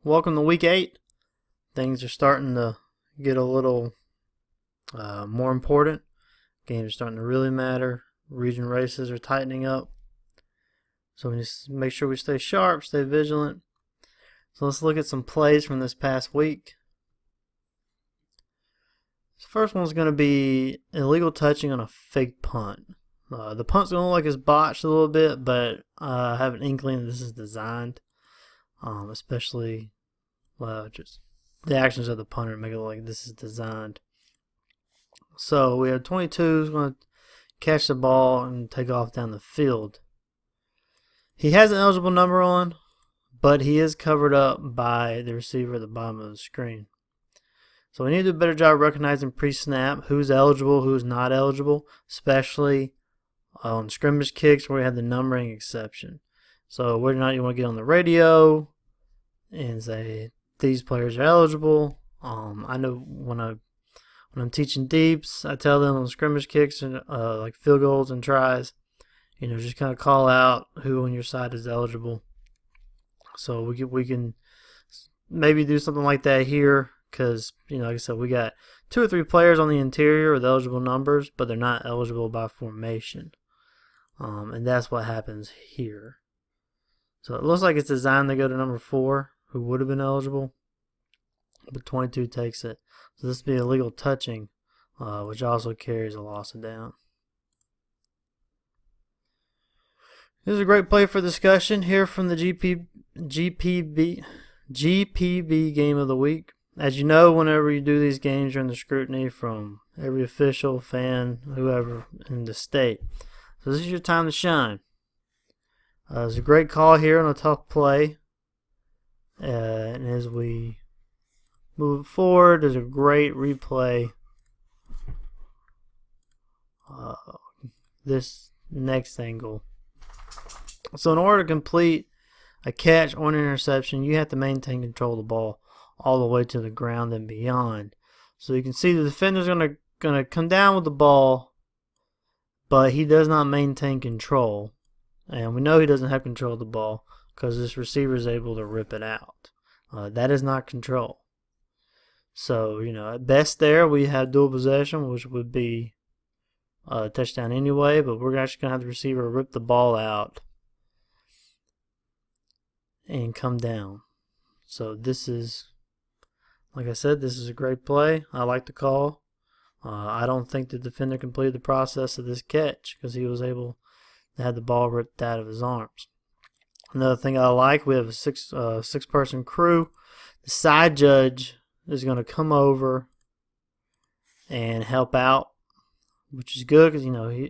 Welcome to week 8. Things are starting to get a little more important. Games are starting to really matter. Region races are tightening up. So we just make sure we stay sharp, stay vigilant. So let's look at some plays from this past week. The first one's going to be illegal touching on a fake punt. The punt's going to look like it's botched a little bit, but I have an inkling that this is designed, especially just the actions of the punter make it look like this is designed. So we have 22 who's going to catch the ball and take off down the field. He has an eligible number on, but he is covered up by the receiver at the bottom of the screen. So we need to do a better job recognizing pre-snap who's eligible, who's not eligible, especially on scrimmage kicks where we have the numbering exception. So whether or not you want to get on the radio and say these players are eligible. I know when I'm teaching deeps, I tell them on scrimmage kicks and like field goals and tries, just kind of call out who on your side is eligible. So we can maybe do something like that here because like I said, we got 2 or 3 players on the interior with eligible numbers, but they're not eligible by formation, and that's what happens here. So it looks like it's designed to go to number 4, who would have been eligible, but 22 takes it. So this would be illegal touching, which also carries a loss of down. This is a great play for discussion here from the GPB game of the week. As you know, whenever you do these games, you're under scrutiny from every official, fan, whoever in the state. So this is your time to shine. There's a great call here on a tough play. And as we move forward, there's a great replay. This next angle. So in order to complete a catch or an interception, you have to maintain control of the ball all the way to the ground and beyond. So you can see the defender's gonna come down with the ball, but he does not maintain control. And we know he doesn't have control of the ball because this receiver is able to rip it out. That is not control. So, at best there we have dual possession, which would be a touchdown anyway, but we're actually going to have the receiver rip the ball out and come down. So this is, like I said, this is a great play. I like the call. I don't think the defender completed the process of this catch because he was able to have the ball ripped out of his arms. Another thing I like, we have a six-person crew. The side judge is going to come over and help out, which is good because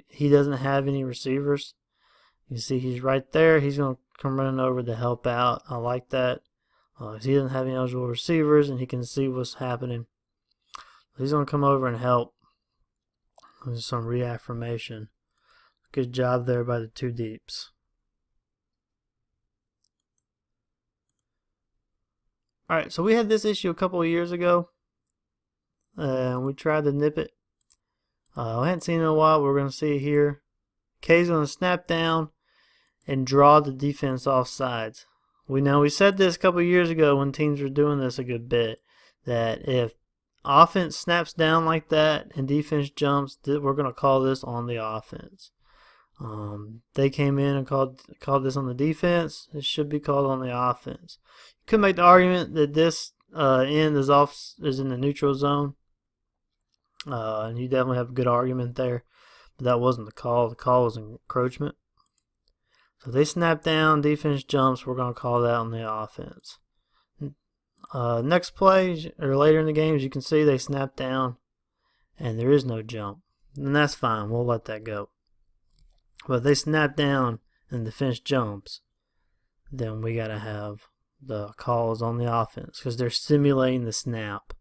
he doesn't have any receivers. You see he's right there. He's going to come running over to help out. I like that. He doesn't have any eligible receivers and he can see what's happening. He's going to come over and help. There's some reaffirmation. Good job there by the 2 deeps. Alright, so we had this issue a couple of years ago. And we tried to nip it. We hadn't seen it in a while. We're going to see it here. K's going to snap down and draw the defense off sides. We said this a couple of years ago when teams were doing this a good bit, that if offense snaps down like that and defense jumps, we're going to call this on the offense. They came in and called this on the defense. It should be called on the offense. You could make the argument that this end is in the neutral zone, and you definitely have a good argument there. But that wasn't the call. The call was encroachment. So they snap down, defense jumps. We're going to call that on the offense. Next play or later in the game, as you can see, they snap down, and there is no jump, and that's fine. We'll let that go. But if they snap down and the defense jumps, then we got to have the calls on the offense because they're simulating the snap,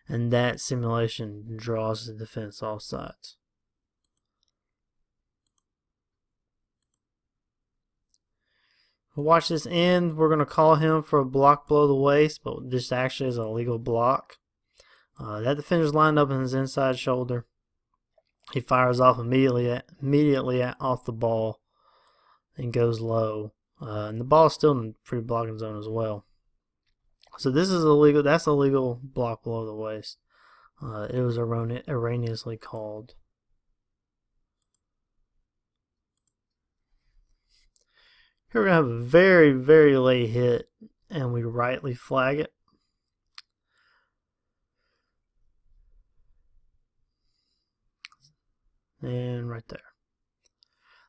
and that simulation draws the defense off sides. Watch this end. We're going to call him for a block below the waist, but this actually is a legal block. That defender's lined up in his inside shoulder. He fires off immediately off the ball and goes low. And the ball is still in the free blocking zone as well. So this is illegal. That's a legal block below the waist. It was erroneously called. Here we're going to have a very, very late hit, and we rightly flag it. And right there.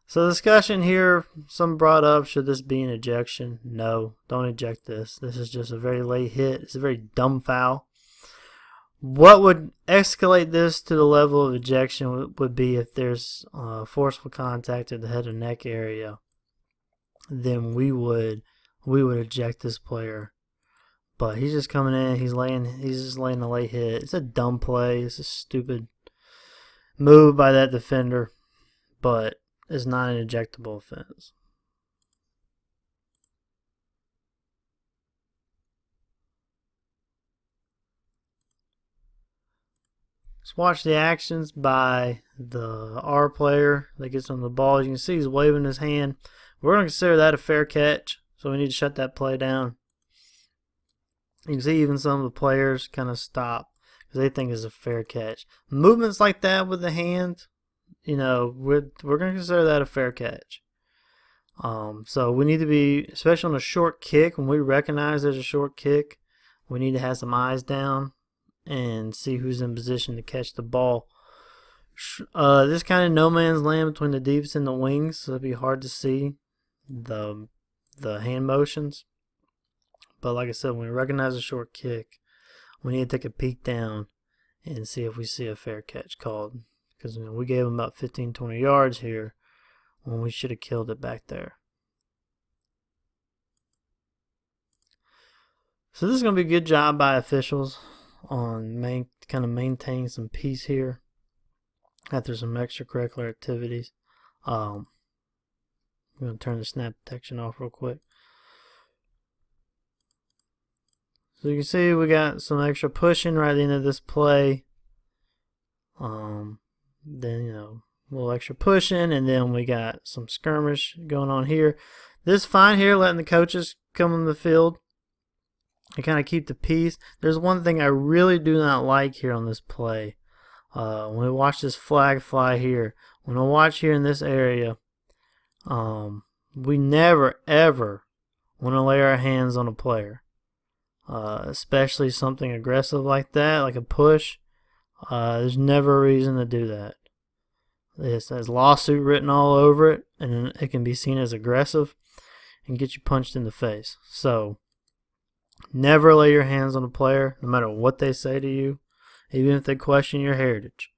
So the discussion here, some brought up, should this be an ejection? No, don't eject this. This is just a very late hit. It's a very dumb foul. What would escalate this to the level of ejection would be if there's forceful contact at the head and neck area. Then we would eject this player. But he's just coming in. He's just laying a late hit. It's a dumb play. It's a stupid move by that defender, but it's not an ejectable offense. Let's watch the actions by the R player that gets on the ball. As you can see, he's waving his hand. We're going to consider that a fair catch, so we need to shut that play down. You can see even some of the players kind of stop because they think it's a fair catch. Movements like that with the hand, you know, we're going to consider that a fair catch. So we need to be, especially on a short kick, when we recognize there's a short kick, we need to have some eyes down and see who's in position to catch the ball. This kind of no man's land between the deeps and the wings, so it'd be hard to see the hand motions. But like I said, when we recognize a short kick, we need to take a peek down and see if we see a fair catch called. Because we gave him about 15-20 yards here when we should have killed it back there. So this is going to be a good job by officials on kind of maintaining some peace here after some extracurricular activities. I'm going to turn the snap detection off real quick. So you can see we got some extra pushing right at the end of this play. Then, you know, a little extra pushing, and then we got some skirmish going on here. This is fine here, letting the coaches come on the field and kind of keep the peace. There's one thing I really do not like here on this play. When we watch this flag fly here, when I watch here in this area, we never ever want to lay our hands on a player, especially something aggressive like that, like a push. There's never a reason to do that. It has lawsuit written all over it, and it can be seen as aggressive and get you punched in the face. So never lay your hands on a player, no matter what they say to you, even if they question your heritage.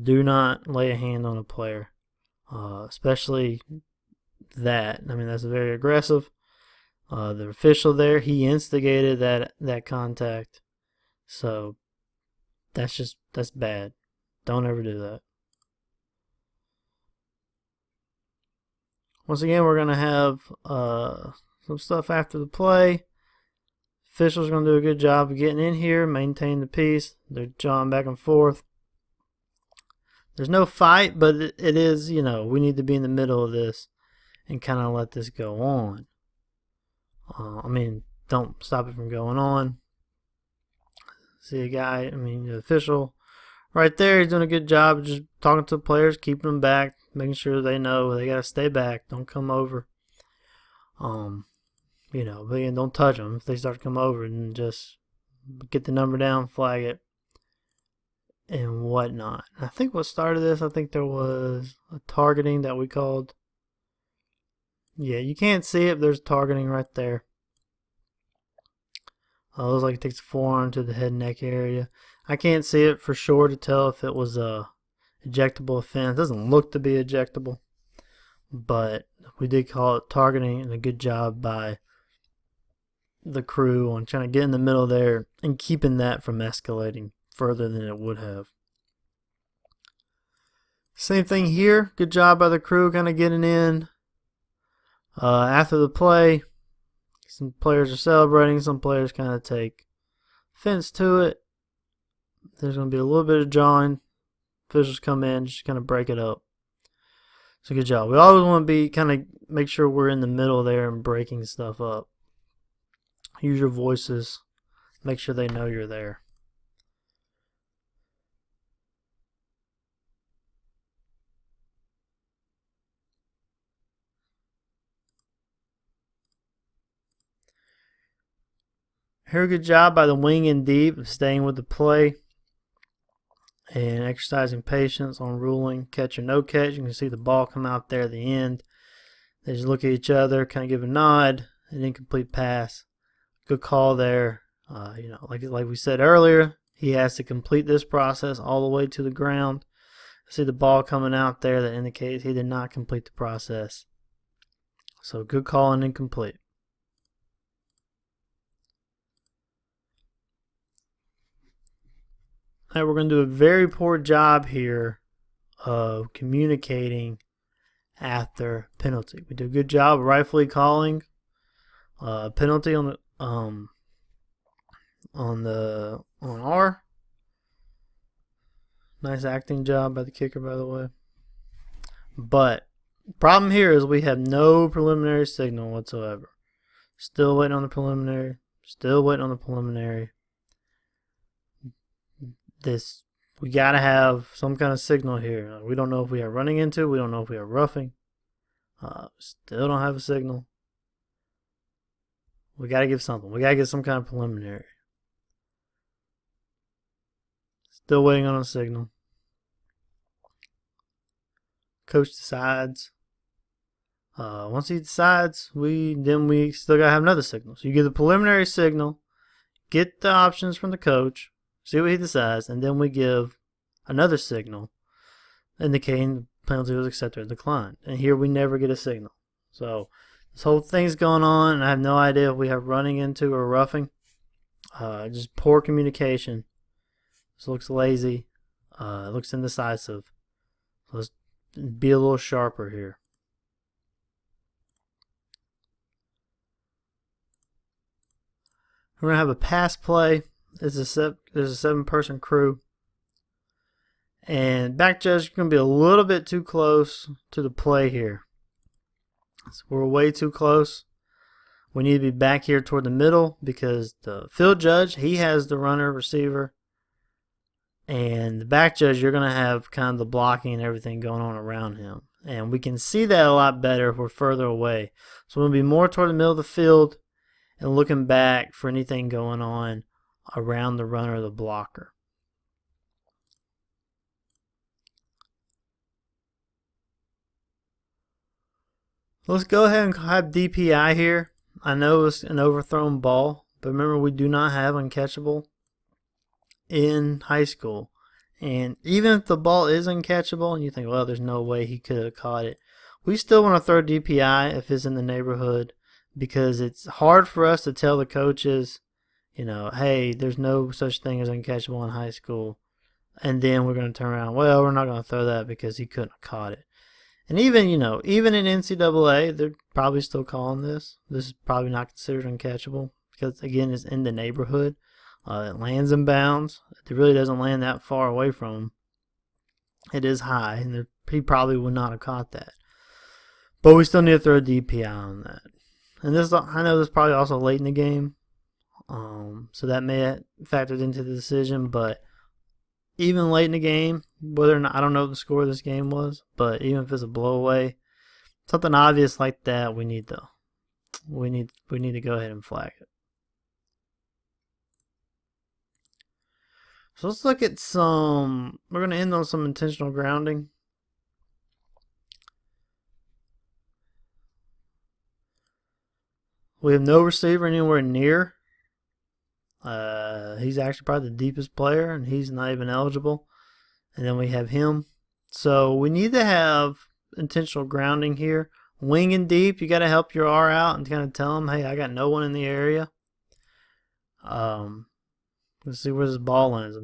Do not lay a hand on a player, especially that. I mean, that's very aggressive. The official there, he instigated that contact. So that's bad. Don't ever do that. Once again, we're going to have some stuff after the play. Officials are going to do a good job of getting in here, maintain the peace. They're jawing back and forth. There's no fight, but it is, you know, we need to be in the middle of this and kind of let this go on. I mean, don't stop it from going on. See a guy, the official right there, he's doing a good job of just talking to the players, keeping them back, making sure they know they got to stay back, don't come over. You know, but again, don't touch them. If they start to come over, and just get the number down, flag it, and whatnot. I think what started this, I think there was a targeting that we called. Yeah, you can't see it, but there's targeting right there. Looks like it takes the forearm to the head and neck area. I can't see it for sure to tell if it was a ejectable offense. It doesn't look to be ejectable, but we did call it targeting, and a good job by the crew on trying to get in the middle there and keeping that from escalating further than it would have. Same thing here. Good job by the crew kind of getting in. After the play, some players are celebrating, some players kind of take offense to it. There's going to be a little bit of jawing. Officials come in, just kind of break it up. So good job. We always want to be kind of make sure we're in the middle there and breaking stuff up. Use your voices Make sure they know you're there. Here, good job by the wing and deep of staying with the play and exercising patience on ruling catch or no catch. You can see the ball come out there at the end. They just look at each other, kind of give a nod, an incomplete pass. Good call there. Like we said earlier, he has to complete this process all the way to the ground. See the ball coming out there that indicates he did not complete the process. So good call and incomplete. Now we're going to do a very poor job here of communicating after penalty. We do a good job of rightfully calling penalty on R. Nice acting job by the kicker, by the way. But problem here is we have no preliminary signal whatsoever. Still waiting on the preliminary. Still waiting on the preliminary. We gotta have some kind of signal here. We don't know if we are running into. We don't know if we are roughing. Still don't have a signal. We gotta give something. We gotta get some kind of preliminary. Still waiting on a signal. Coach decides. Once he decides, we still gotta have another signal. So you give the preliminary signal, get the options from the coach, see what he decides, and then we give another signal indicating the penalty was accepted or declined. And here we never get a signal. So this whole thing's going on, and I have no idea if we have running into or roughing. Just poor communication. This looks lazy. It looks indecisive. So let's be a little sharper here. We're going to have a pass play. There's a 7-person crew. And back judge is going to be a little bit too close to the play here. So we're way too close. We need to be back here toward the middle because the field judge, he has the runner receiver. And the back judge, you're going to have kind of the blocking and everything going on around him. And we can see that a lot better if we're further away. So we're going to be more toward the middle of the field and looking back for anything going on around the runner or the blocker. Let's go ahead and have DPI here. I know it's an overthrown ball, but remember we do not have uncatchable in high school. And even if the ball is uncatchable and you think, well, there's no way he could have caught it, we still want to throw DPI if it's in the neighborhood because it's hard for us to tell the coaches, hey, there's no such thing as uncatchable in high school. And then we're going to turn around, well, we're not going to throw that because he couldn't have caught it. And even in NCAA, they're probably still calling this. This is probably not considered uncatchable because, again, it's in the neighborhood. It lands in bounds. It really doesn't land that far away from him. It is high, and he probably would not have caught that. But we still need to throw a DPI on that. And I know this is probably also late in the game, so that may have factored into the decision, but even late in the game, whether or not, I don't know what the score of this game was, but even if it's a blowaway, something obvious like that, we need to go ahead and flag it. So let's look at we're going to end on some intentional grounding. We have no receiver anywhere near. He's actually probably the deepest player, and he's not even eligible. And then we have him. So we need to have intentional grounding here. Wing and deep, you got to help your R out and kind of tell him, hey, I got no one in the area. Let's see where this ball lands.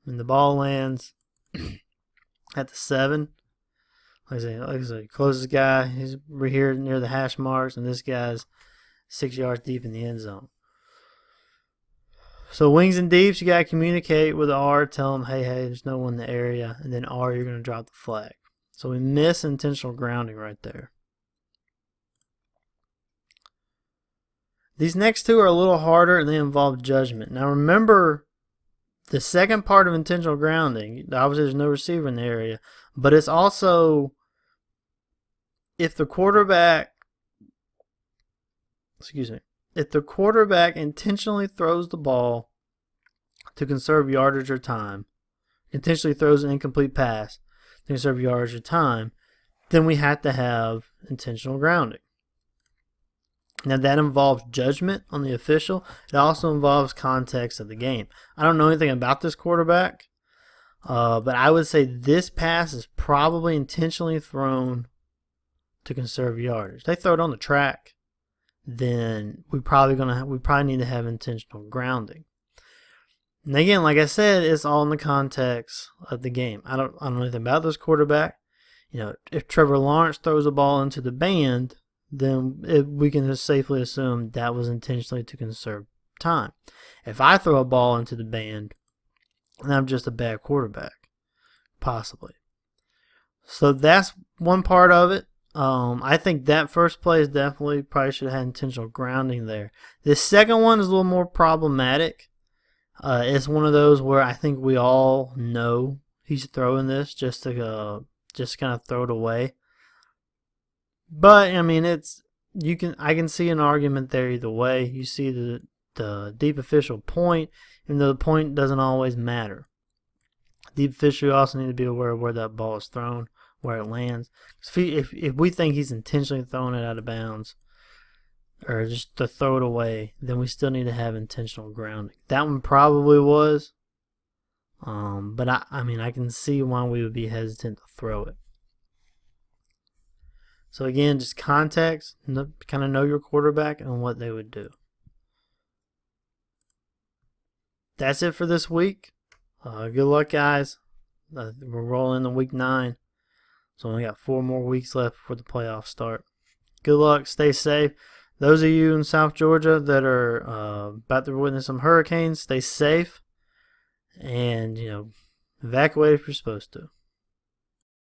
And the ball lands at the 7. Like I say, closest guy, he's right here near the hash marks, and this guy's 6 yards deep in the end zone. So wings and deeps, you got to communicate with R, tell them, hey, there's no one in the area, and then R, you're going to drop the flag. So we miss intentional grounding right there. These next two are a little harder and they involve judgment. Now remember, the second part of intentional grounding, obviously there's no receiver in the area, but it's also if the quarterback intentionally throws the ball to conserve yardage or time, intentionally throws an incomplete pass to conserve yardage or time, then we have to have intentional grounding. Now that involves judgment on the official. It also involves context of the game. I don't know anything about this quarterback, but I would say this pass is probably intentionally thrown to conserve yardage. They throw it on the track, then we probably need to have intentional grounding. And again, like I said, it's all in the context of the game. I don't know anything about this quarterback. If Trevor Lawrence throws a ball into the band, then we can just safely assume that was intentionally to conserve time. If I throw a ball into the band, then I'm just a bad quarterback, possibly. So that's one part of it. I think that first play is definitely probably should have had intentional grounding there. This second one is a little more problematic. It's one of those where I think we all know he's throwing this just to kind of throw it away. But I mean, I can see an argument there either way. You see the deep official point, even though the point doesn't always matter. Deep official, you also need to be aware of where that ball is thrown, where it lands. If we think he's intentionally throwing it out of bounds or just to throw it away, then we still need to have intentional grounding. That one probably was, but I can see why we would be hesitant to throw it. So again, just context, kind of know your quarterback and what they would do. That's it for this week. Good luck, guys. We're rolling into week 9. So we only got 4 more weeks left before the playoffs start. Good luck. Stay safe. Those of you in South Georgia that are about to witness some hurricanes, stay safe. And, evacuate if you're supposed to.